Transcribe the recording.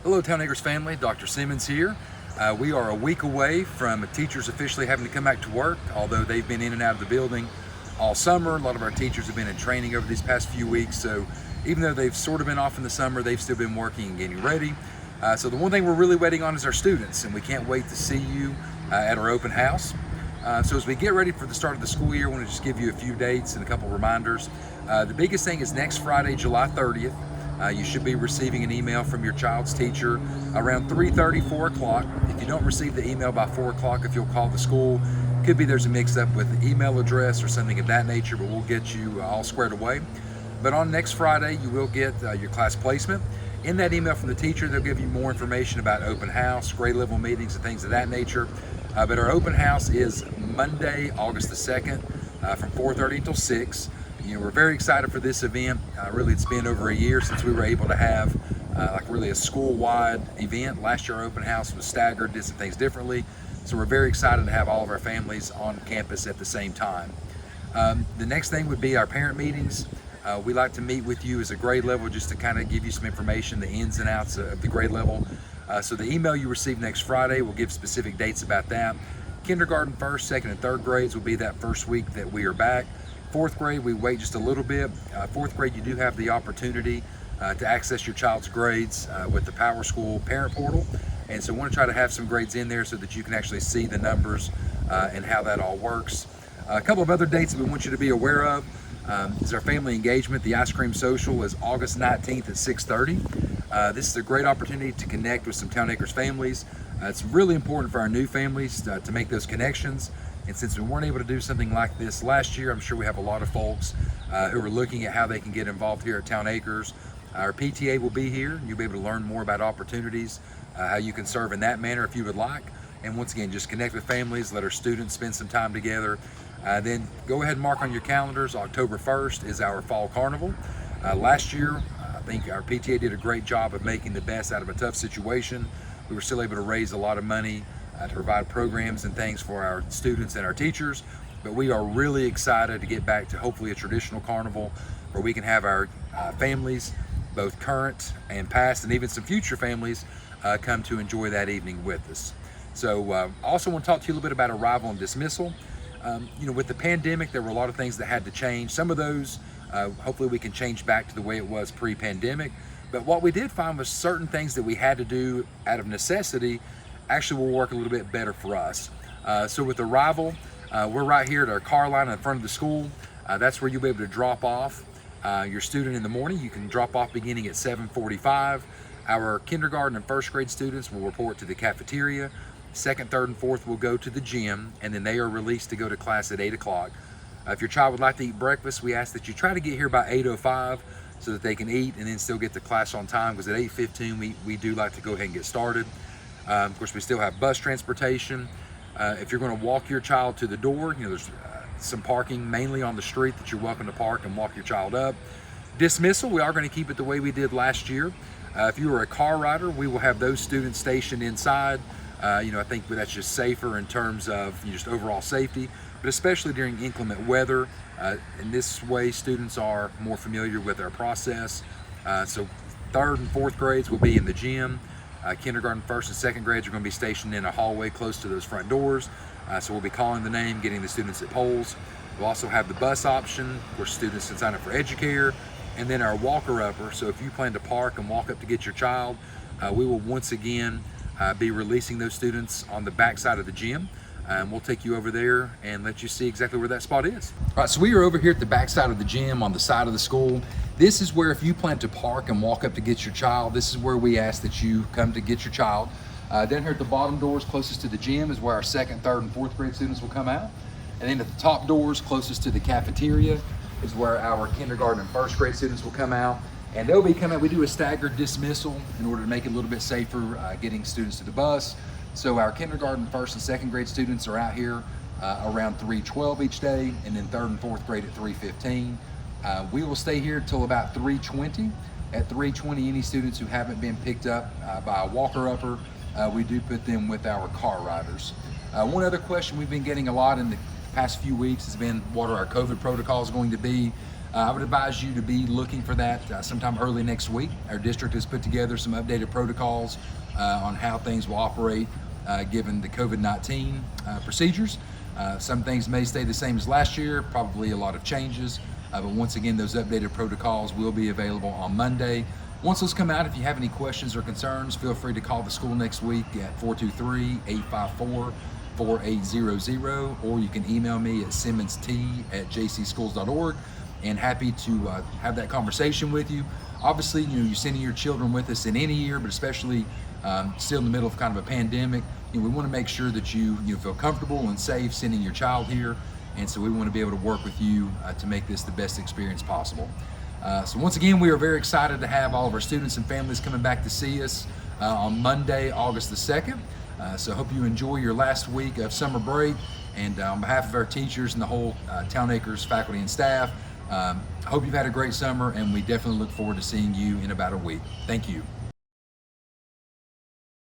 Hello Town Acres family, Dr. Simmons here. We are a week away from teachers officially having to come back to work, although they've been in and out of the building all summer. A lot of our teachers have been in training over these past few weeks, so even though they've sort of been off in the summer, they've still been working and getting ready. So the one thing we're really waiting on is our students, and we can't wait to see you at our open house. So as we get ready for the start of the school year, I want to just give you a few dates and a couple reminders. The biggest thing is next Friday, July 30th. You should be receiving an email from your child's teacher around 3:30, 4 o'clock. If you don't receive the email by 4 o'clock, if you'll call the school, could be there's a mix-up with the email address or something of that nature, but we'll get you all squared away. But on next Friday, you will get your class placement. In that email from the teacher, they'll give you more information about open house, grade level meetings, and things of that nature. But our open house is Monday, August the 2nd, from 4:30 until 6. We're very excited for this event. Really, it's been over a year since we were able to have really a school-wide event. Last year, our open house was staggered, did some things differently. So we're very excited to have all of our families on campus at the same time. The next thing would be our parent meetings. We like to meet with you as a grade level just to kind of give you some information, the ins and outs of the grade level. So the email you receive next Friday will give specific dates about that. Kindergarten, first, second, and third grades will be that first week that we are back. Fourth grade, we wait just a little bit. Fourth grade, you do have the opportunity to access your child's grades with the Power School parent portal. And so we want to try to have some grades in there so that you can actually see the numbers and how that all works. A couple of other dates that we want you to be aware of is our family engagement. The ice cream social is August 19th at 6:30. This is a great opportunity to connect with some Town Acres families. It's really important for our new families to make those connections. And since we weren't able to do something like this last year, I'm sure we have a lot of folks who are looking at how they can get involved here at Town Acres. Our PTA will be here. You'll be able to learn more about opportunities, how you can serve in that manner if you would like. And once again, just connect with families, let our students spend some time together. Then go ahead and mark on your calendars. October 1st is our Fall Carnival. Last year, I think our PTA did a great job of making the best out of a tough situation. We were still able to raise a lot of money to provide programs and things for our students and our teachers. But we are really excited to get back to hopefully a traditional carnival where we can have our families, both current and past, and even some future families come to enjoy that evening with us. So I also want to talk to you a little bit about arrival and dismissal. With the pandemic, there were a lot of things that had to change. Some of those, hopefully we can change back to the way it was pre-pandemic. But what we did find was certain things that we had to do out of necessity actually will work a little bit better for us. So with arrival, we're right here at our car line in front of the school. That's where you'll be able to drop off your student in the morning. You can drop off beginning at 7:45. Our kindergarten and first grade students will report to the cafeteria. Second, third, and fourth will go to the gym, and then they are released to go to class at 8 o'clock. If your child would like to eat breakfast, we ask that you try to get here by 8:05 so that they can eat and then still get to class on time, because at 8:15 we do like to go ahead and get started. Of course, we still have bus transportation. If you're going to walk your child to the door, there's some parking mainly on the street that you're welcome to park and walk your child up. Dismissal, we are going to keep it the way we did last year. If you are a car rider, we will have those students stationed inside. I think that's just safer in terms of just overall safety, but especially during inclement weather. In this way, students are more familiar with our process. So third and fourth grades will be in the gym. Kindergarten, first, and second grades are going to be stationed in a hallway close to those front doors. So we'll be calling the name, getting the students at polls. We'll also have the bus option where students can sign up for Educare, and then our walker-upper. So if you plan to park and walk up to get your child, we will once again be releasing those students on the back side of the gym. We'll take you over there and let you see exactly where that spot is. All right, so we are over here at the back side of the gym on the side of the school. This is where, if you plan to park and walk up to get your child, this is where we ask that you come to get your child. Down here at the bottom doors closest to the gym is where our second, third, and fourth grade students will come out. And then at the top doors closest to the cafeteria is where our kindergarten and first grade students will come out. And they'll be coming out. We do a staggered dismissal in order to make it a little bit safer getting students to the bus. So our kindergarten, first, and second grade students are out here around 3:12 each day, and then third and fourth grade at 3:15. We will stay here till about 3:20. At 3:20, any students who haven't been picked up by a walker-upper, we do put them with our car riders. One other question we've been getting a lot in the past few weeks has been, what are our COVID protocols going to be? I would advise you to be looking for that sometime early next week. Our district has put together some updated protocols on how things will operate given the COVID-19 procedures. Some things may stay the same as last year, probably a lot of changes, but once again, those updated protocols will be available on Monday. Once those come out, if you have any questions or concerns, feel free to call the school next week at 423-854-4800, or you can email me at simmonst@jcschools.org, and happy to have that conversation with you. Obviously, you're sending your children with us in any year, but especially still in the middle of kind of a pandemic. We want to make sure that you feel comfortable and safe sending your child here, and so we want to be able to work with you to make this the best experience possible. So once again, we are very excited to have all of our students and families coming back to see us on Monday, August the 2nd. So I hope you enjoy your last week of summer break, and on behalf of our teachers and the whole Towne Acres faculty and staff, I hope you've had a great summer, and we definitely look forward to seeing you in about a week. Thank you.